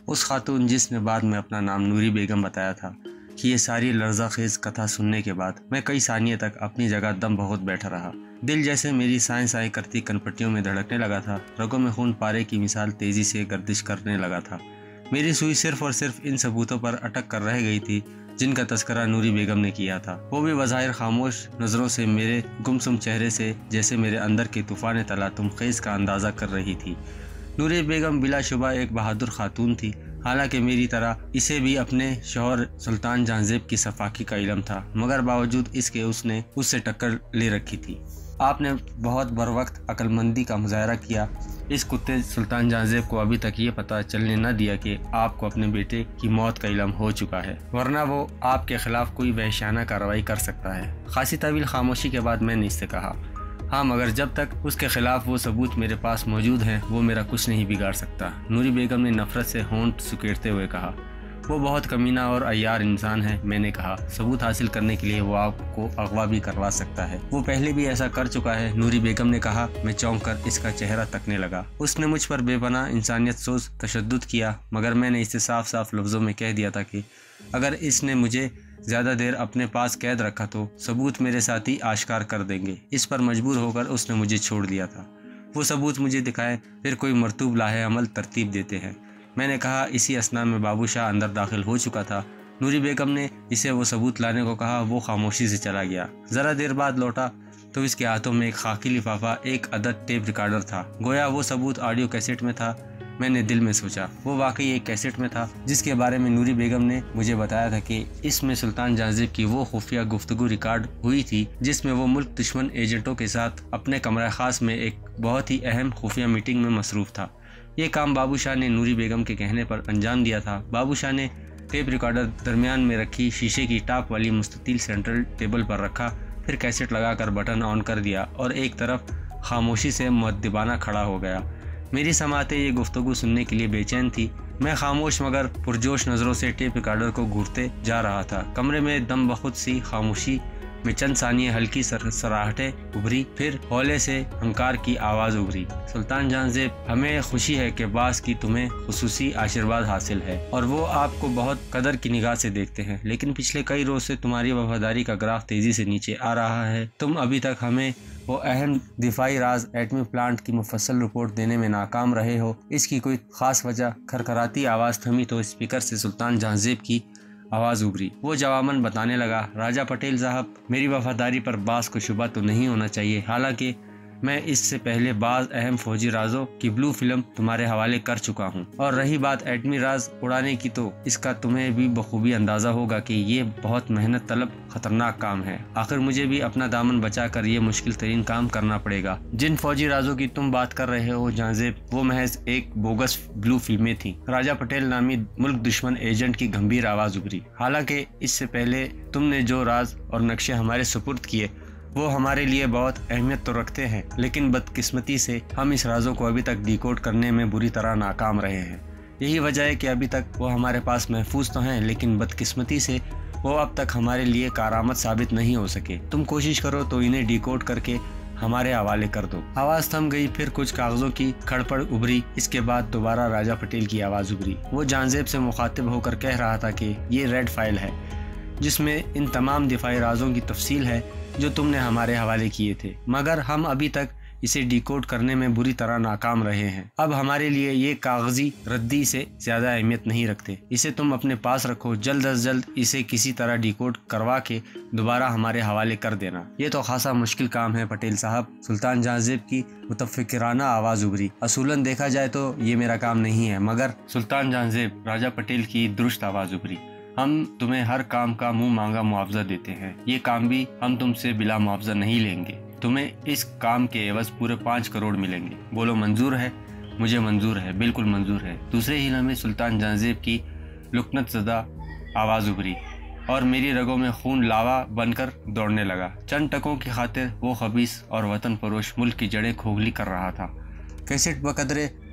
اس خاتون جس نے بعد میں اپنا نام نوری بیگم بتایا تھا کہ یہ ساری لرزہ خیز کتھا سننے کے بعد میں کئی ثانیے تک اپنی جگہ دم بہت بیٹھا رہا۔ دل جیسے میری سائیں سائیں کرتی کنپٹیوں میں دھڑکنے لگا تھا، رگوں میں خون پارے کی مثال تیزی سے گردش کرنے لگا تھا۔ میری سوئی صرف اور صرف ان ثبوتوں پر اٹک کر رہ گئی تھی جن کا تذکرہ نوری بیگم نے کیا تھا، وہ بھی بظاہر خاموش نظروں سے میرے گمسم چہرے سے جیسے میرے اندر کے طوفان تلاطم خیز کا اندازہ کر رہی تھی۔ نوری بیگم بلا شبہ ایک بہادر خاتون تھی، حالانکہ میری طرح اسے بھی اپنے شوہر سلطان جہاں زیب کی صفاقی کا علم تھا، مگر باوجود اس کے اس نے اس سے ٹکر لے رکھی تھی۔ آپ نے بہت بروقت عقل مندی کا مظاہرہ کیا۔ اس کتے سلطان جہاں زیب کو ابھی تک یہ پتہ چلنے نہ دیا کہ آپ کو اپنے بیٹے کی موت کا علم ہو چکا ہے، ورنہ وہ آپ کے خلاف کوئی وحشیانہ کارروائی کر سکتا ہے۔ خاصی طویل خاموشی کے بعد میں نے اس سے کہا، ہاں مگر جب تک اس کے خلاف وہ ثبوت میرے پاس موجود ہیں وہ میرا کچھ نہیں بگاڑ سکتا۔ نوری بیگم نے نفرت سے ہونٹ سکیڑتے ہوئے کہا، وہ بہت کمینہ اور عیار انسان ہے۔ میں نے کہا، ثبوت حاصل کرنے کے لیے وہ آپ کو اغوا بھی کروا سکتا ہے، وہ پہلے بھی ایسا کر چکا ہے۔ نوری بیگم نے کہا۔ میں چونک کر اس کا چہرہ تکنے لگا۔ اس نے مجھ پر بے پناہ انسانیت سوز تشدد کیا، مگر میں نے اسے صاف صاف لفظوں میں کہہ دیا تھا کہ اگر اس نے مجھے زیادہ دیر اپنے پاس قید رکھا تو ثبوت میرے ساتھی آشکار کر دیں گے۔ اس پر مجبور ہو کر اس نے مجھے چھوڑ دیا تھا۔ وہ ثبوت مجھے دکھائے، پھر کوئی مرطوب لاہے عمل ترتیب دیتے ہیں۔ میں نے کہا۔ اسی اثنا میں بابو شاہ اندر داخل ہو چکا تھا۔ نوری بیگم نے اسے وہ ثبوت لانے کو کہا۔ وہ خاموشی سے چلا گیا۔ ذرا دیر بعد لوٹا تو اس کے ہاتھوں میں ایک خاکی لفافہ، ایک عدد ٹیپ ریکارڈر تھا، گویا وہ ثبوت آڈیو کیسٹ میں تھا۔ میں نے دل میں سوچا، وہ واقعی ایک کیسٹ میں تھا جس کے بارے میں نوری بیگم نے مجھے بتایا تھا کہ اس میں سلطان جہاں زیب کی وہ خفیہ گفتگو ریکارڈ ہوئی تھی جس میں وہ ملک دشمن ایجنٹوں کے ساتھ اپنے کمرہ خاص میں ایک بہت ہی اہم خفیہ میٹنگ میں مصروف تھا۔ یہ کام بابو شاہ نے نوری بیگم کے کہنے پر انجام دیا تھا۔ بابو شاہ نے ٹیپ ریکارڈر درمیان میں رکھی شیشے کی ٹاپ والی مستطیل سینٹرل ٹیبل پر رکھا، پھر کیسٹ لگا کر بٹن آن کر دیا اور ایک طرف خاموشی سے مؤدبانہ کھڑا ہو گیا۔ میری سماعتیں یہ گفتگو سننے کے لیے بے چین تھی۔ میں خاموش مگر پرجوش نظروں سے ٹیپ ریکارڈر کو گھورتے جا رہا تھا۔ کمرے میں دم بخود سی خاموشی میں چند ثانیے ہلکی سراہٹیں ابھری، پھر ہولے سے ہنکار کی آواز ابھری۔ سلطان جہاں زیب، ہمیں خوشی ہے کہ باز کی تمہیں خصوصی آشیرواد حاصل ہے اور وہ آپ کو بہت قدر کی نگاہ سے دیکھتے ہیں، لیکن پچھلے کئی روز سے تمہاری وفاداری کا گراف تیزی سے نیچے آ رہا ہے۔ تم ابھی تک ہمیں وہ اہم دفاعی راز ایٹمی پلانٹ کی مفصل رپورٹ دینے میں ناکام رہے ہو۔ اس کی کوئی خاص وجہ؟ کھرکھراتی آواز تھمی تو اسپیکر سے سلطان جہاں زیب کی آواز ابھری۔ وہ جواباً بتانے لگا، راجہ پٹیل صاحب، میری وفاداری پر باز کو شبہ تو نہیں ہونا چاہیے، حالانکہ میں اس سے پہلے بعض اہم فوجی رازوں کی بلو فلم تمہارے حوالے کر چکا ہوں، اور رہی بات ایٹمی راز اڑانے کی تو اس کا تمہیں بھی بخوبی اندازہ ہوگا کہ یہ بہت محنت طلب خطرناک کام ہے۔ آخر مجھے بھی اپنا دامن بچا کر یہ مشکل ترین کام کرنا پڑے گا۔ جن فوجی رازوں کی تم بات کر رہے ہو جہاں زیب، وہ محض ایک بوگس بلو فلمیں تھیں۔ راجہ پٹیل نامی ملک دشمن ایجنٹ کی گمبھیر آواز ابھری۔ حالانکہ اس سے پہلے تم نے جو راز اور نقشے ہمارے سپرد کیے وہ ہمارے لیے بہت اہمیت تو رکھتے ہیں، لیکن بدقسمتی سے ہم اس رازوں کو ابھی تک ڈیکوڈ کرنے میں بری طرح ناکام رہے ہیں۔ یہی وجہ ہے کہ ابھی تک وہ ہمارے پاس محفوظ تو ہیں، لیکن بدقسمتی سے وہ اب تک ہمارے لیے کارآمد ثابت نہیں ہو سکے۔ تم کوشش کرو تو انہیں ڈیکوڈ کر کے ہمارے حوالے کر دو۔ آواز تھم گئی، پھر کچھ کاغذوں کی کھڑپڑ ابھری۔ اس کے بعد دوبارہ راجہ پٹیل کی آواز ابھری۔ وہ جہاں زیب سے مخاطب ہو کر کہہ رہا تھا کہ یہ ریڈ فائل ہے جس میں ان تمام دفاعی رازوں کی تفصیل ہے جو تم نے ہمارے حوالے کیے تھے، مگر ہم ابھی تک اسے ڈیکوڈ کرنے میں بری طرح ناکام رہے ہیں۔ اب ہمارے لیے یہ کاغذی ردی سے زیادہ اہمیت نہیں رکھتے۔ اسے تم اپنے پاس رکھو، جلد از جلد اسے کسی طرح ڈیکوڈ کروا کے دوبارہ ہمارے حوالے کر دینا۔ یہ تو خاصا مشکل کام ہے پٹیل صاحب۔ سلطان جہاں زیب کی متفکرانہ آواز ابھری۔ اصولاً دیکھا جائے تو یہ میرا کام نہیں ہے، مگر سلطان جہاں زیب، راجہ پٹیل کی درست آواز ابھری، ہم تمہیں ہر کام کا منہ مانگا معاوضہ دیتے ہیں۔ یہ کام بھی ہم تم سے بلا معاوضہ نہیں لیں گے۔ تمہیں اس کام کے عوض پورے 5 کروڑ ملیں گے۔ بولو منظور ہے؟ مجھے منظور ہے، بالکل منظور ہے۔ دوسرے ہی لمحے سلطان جہاں زیب کی لکنت زدہ آواز ابھری اور میری رگوں میں خون لاوا بن کر دوڑنے لگا۔ چند ٹکوں کی خاطر وہ خبیث اور وطن فروش ملک کی جڑیں کھوکھلی کر رہا تھا۔ کیسٹ بقدرے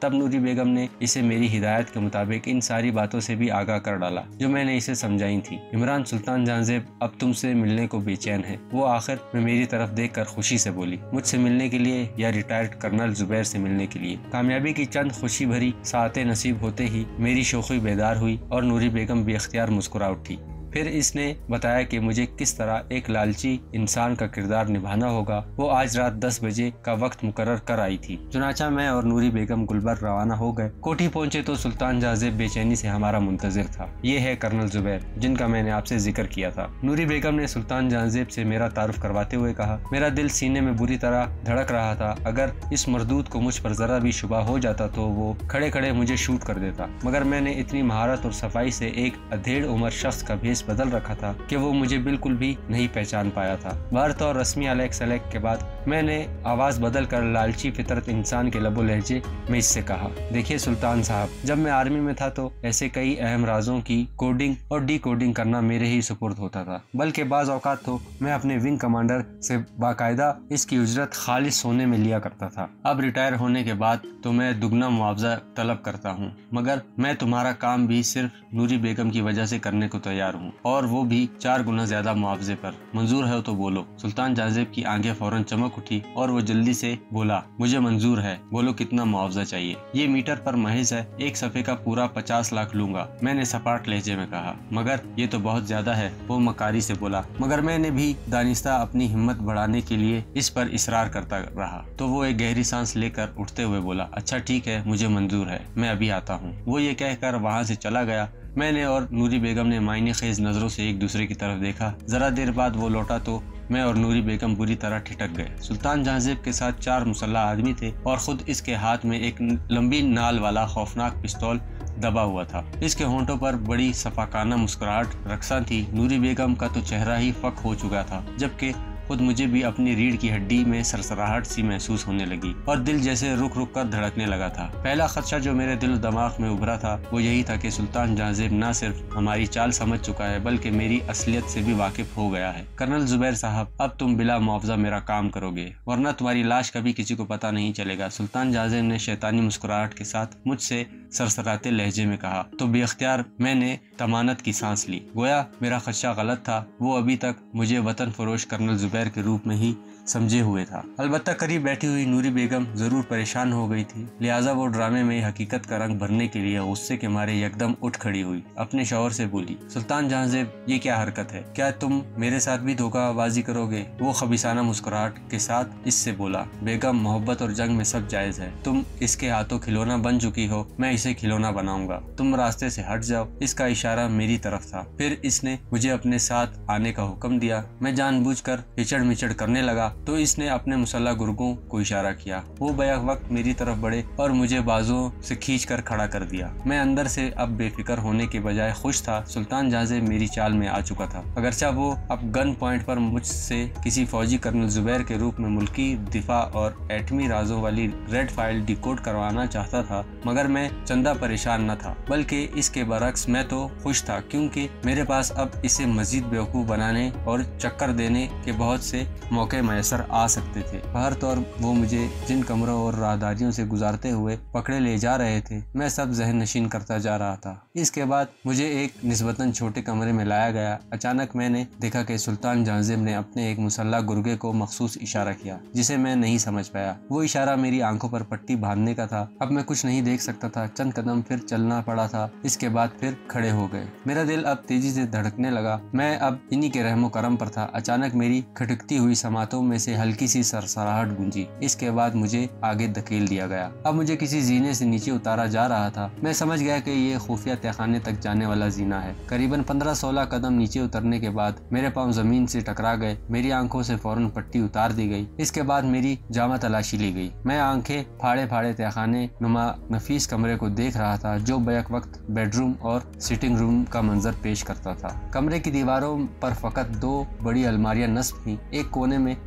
تب نوری بیگم نے اسے میری ہدایت کے مطابق ان ساری باتوں سے بھی آگاہ کر ڈالا جو میں نے اسے سمجھائی تھی۔ عمران، سلطان جہانزیب اب تم سے ملنے کو بے چین ہے۔ وہ آخر میں میری طرف دیکھ کر خوشی سے بولی، مجھ سے ملنے کے لیے یا ریٹائرڈ کرنل زبیر سے ملنے کے لیے؟ کامیابی کی چند خوشی بھری ساعتیں نصیب ہوتے ہی میری شوخی بیدار ہوئی اور نوری بیگم بے اختیار مسکرا اٹھی۔ پھر اس نے بتایا کہ مجھے کس طرح ایک لالچی انسان کا کردار نبھانا ہوگا۔ وہ آج رات 10 بجے کا وقت مقرر کر آئی تھی۔ چنانچہ میں اور نوری بیگم گلبرگ روانہ ہو گئے۔ کوٹھی پہنچے تو سلطان جہانزیب بے چینی سے ہمارا منتظر تھا۔ یہ ہے کرنل زبیر جن کا میں نے آپ سے ذکر کیا تھا۔ نوری بیگم نے سلطان جہانزیب سے میرا تعارف کرواتے ہوئے کہا، میرا دل سینے میں بری طرح دھڑک رہا تھا۔ اگر اس مردود کو مجھ پر ذرا بھی شبہ ہو جاتا تو وہ کھڑے کھڑے مجھے شوٹ کر دیتا، مگر میں نے اتنی مہارت اور صفائی سے ایک ادھیڑ عمر شخص کا بھیس بدل رکھا تھا کہ وہ مجھے بالکل بھی نہیں پہچان پایا تھا۔ بہرطور رسمی علیک سلیک کے بعد میں نے آواز بدل کر لالچی فطرت انسان کے لب و لہجے میں اس سے کہا، دیکھیے سلطان صاحب، جب میں آرمی میں تھا تو ایسے کئی اہم رازوں کی کوڈنگ اور ڈی کوڈنگ کرنا میرے ہی سپرد ہوتا تھا، بلکہ بعض اوقات تو میں اپنے ونگ کمانڈر سے باقاعدہ اس کی اجرت خالص سونے میں لیا کرتا تھا۔ اب ریٹائر ہونے کے بعد تو میں دگنا معاوضہ طلب کرتا ہوں، مگر میں تمہارا کام بھی صرف نوری بیگم کی وجہ سے کرنے کو تیار ہوں، اور وہ بھی 4 گنا زیادہ معاوضے پر۔ منظور ہے تو بولو۔ سلطان جہانزیب کی آنکھیں فوراً چمک اٹھی اور وہ جلدی سے بولا، مجھے منظور ہے، بولو کتنا معاوضہ چاہیے؟ یہ میٹر پر محض ہے، ایک صفحے کا پورا 50 لاکھ لوں گا، میں نے سپاٹ لہجے میں کہا۔ مگر یہ تو بہت زیادہ ہے، وہ مکاری سے بولا، مگر میں نے بھی دانستہ اپنی ہمت بڑھانے کے لیے اس پر اصرار کرتا رہا تو وہ ایک گہری سانس لے کر اٹھتے ہوئے بولا، اچھا ٹھیک ہے، مجھے منظور ہے، میں ابھی آتا ہوں۔ وہ یہ کہہ کر وہاں سے چلا گیا۔ میں نے اور نوری بیگم نے معنی خیز نظروں سے ایک دوسرے کی طرف دیکھا۔ ذرا دیر بعد وہ لوٹا تو میں اور نوری بیگم بری طرح ٹھٹک گئے۔ سلطان جہانزیب کے ساتھ 4 مسلح آدمی تھے اور خود اس کے ہاتھ میں ایک لمبی نال والا خوفناک پستول دبا ہوا تھا۔ اس کے ہونٹوں پر بڑی صفاقانہ مسکراہٹ رقصاں تھی۔ نوری بیگم کا تو چہرہ ہی فک ہو چکا تھا، جبکہ خود مجھے بھی اپنی ریڑھ کی ہڈی میں سرسراہٹ سی محسوس ہونے لگی اور دل جیسے رک رک کر دھڑکنے لگا تھا۔ پہلا خدشہ جو میرے دل و دماغ میں ابھرا تھا وہ یہی تھا کہ سلطان جہانزیب نہ صرف ہماری چال سمجھ چکا ہے بلکہ میری اصلیت سے بھی واقف ہو گیا ہے۔ کرنل زبیر صاحب، اب تم بلا معاوضہ میرا کام کرو گے، ورنہ تمہاری لاش کبھی کسی کو پتہ نہیں چلے گا۔ سلطان جہانزیب نے شیطانی مسکراہٹ کے ساتھ مجھ سے سرسراتے لہجے میں کہا تو بے اختیار میں نے طمانت کی سانس لی، گویا میرا خدشہ غلط تھا۔ وہ ابھی تک مجھے وطن فروش کرنل زبیر کے روپ میں ہی سمجھے ہوئے تھا۔ البتہ قریب بیٹھی ہوئی نوری بیگم ضرور پریشان ہو گئی تھی، لہٰذا وہ ڈرامے میں حقیقت کا رنگ بھرنے کے لیے غصے کے مارے یکدم اٹھ کھڑی ہوئی، اپنے شوہر سے بولی، سلطان جہانزیب یہ کیا حرکت ہے؟ کیا تم میرے ساتھ بھی دھوکہ بازی کرو گے؟ وہ خبیثانہ مسکراہٹ کے ساتھ اس سے بولا، بیگم، محبت اور جنگ میں سب جائز ہے، تم اس کے ہاتھوں کھلونا بن چکی ہو، میں اسے کھلونا بناؤں گا، تم راستے سے ہٹ جاؤ۔ اس کا اشارہ میری طرف تھا۔ پھر اس نے مجھے اپنے ساتھ آنے کا حکم دیا۔ میں جان بوجھ کر ہچڑ مچڑ کرنے لگا تو اس نے اپنے مسلح گرگوں کو اشارہ کیا۔ وہ بیک وقت میری طرف بڑھے اور مجھے بازوں سے کھینچ کر کھڑا کر دیا۔ میں اندر سے اب بے فکر ہونے کے بجائے خوش تھا۔ سلطان جہانزیب میری چال میں آ چکا تھا، اگرچہ وہ اب گن پوائنٹ پر مجھ سے کسی فوجی کرنل زبیر کے روپ میں ملکی دفاع اور ایٹمی رازوں والی ریڈ فائل ڈیکوڈ کروانا چاہتا تھا، مگر میں چندہ پریشان نہ تھا، بلکہ اس کے برعکس میں تو خوش تھا، کیونکہ میرے پاس اب اسے مزید بیوقوف بنانے اور چکر دینے کے بہت سے موقع میسر آ سکتے تھے۔ ہر طور وہ مجھے جن کمروں اور راہداریوں سے گزارتے ہوئے پکڑے لے جا رہے تھے میں سب ذہن نشین کرتا جا رہا تھا۔ اس کے بعد مجھے ایک نسبتاً چھوٹے کمرے میں لایا گیا۔ اچانک میں نے دیکھا کہ سلطان جہانزیب نے اپنے ایک مسلح گرگے کو مخصوص اشارہ کیا جسے میں نہیں سمجھ پایا۔ وہ اشارہ میری آنکھوں پر پٹی باندھنے کا تھا۔ اب میں کچھ نہیں دیکھ سکتا تھا۔ چند قدم پھر چلنا پڑا تھا، اس کے بعد پھر کھڑے ہو گئے۔ میرا دل اب تیزی سے دھڑکنے لگا۔ میں اب انہی کے رحم و کرم پر تھا۔ اچانک میری کھٹکتی ہوئی سماعتوں میں سے ہلکی سی سرسراہٹ گونجی۔ اس کے بعد مجھے آگے دھکیل دیا گیا۔ اب مجھے کسی زینے سے نیچے اتارا جا رہا تھا۔ میں سمجھ گیا کہ یہ خفیہ تہخانے تک جانے والا زینہ ہے۔ قریباً 15-16 قدم نیچے اترنے کے بعد میرے پاؤں زمین سے ٹکرا گئے۔ میری آنکھوں سے فوراً پٹی اتار دی گئی۔ اس کے بعد میری جامہ تلاشی لی گئی۔ میں آنکھیں پھاڑے پھاڑے تہخانے نما نفیس کمرے کو دیکھ رہا تھا جو بیک وقت بیڈ روم اور سٹنگ روم کا منظر پیش کرتا تھا۔ کمرے کی دیواروں پر فقط 2 بڑی الماریاں نصب تھیں۔ ایک کونے میں